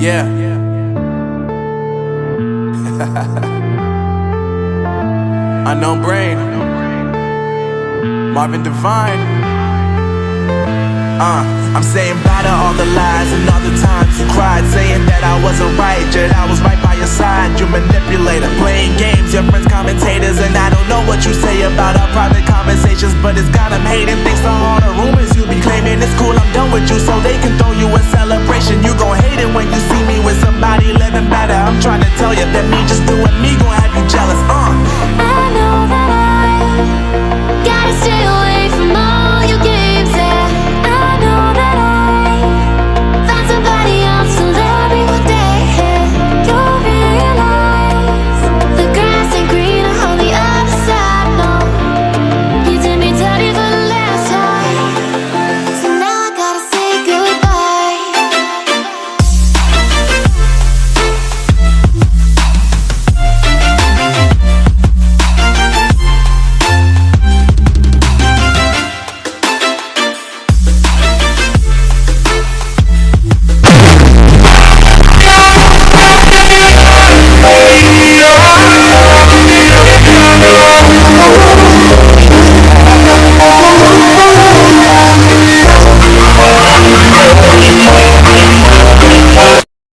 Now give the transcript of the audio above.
Yeah. Unknown Brain, Marvin Devine. I'm saying bye to all the lies and all the times you cried, saying that I wasn't right, yet I was right by your side. You manipulator, playing games, your friends commentators, and I don't know what you say about our private conversations, but it's got them hating. Thanks to all the rumors you be claiming. It's cool, I'm done with you, so they can throw you a celebration. You gon' hate it when you see me with somebody living better. I'm trying to tell you that me just doing me gon' have you jealous.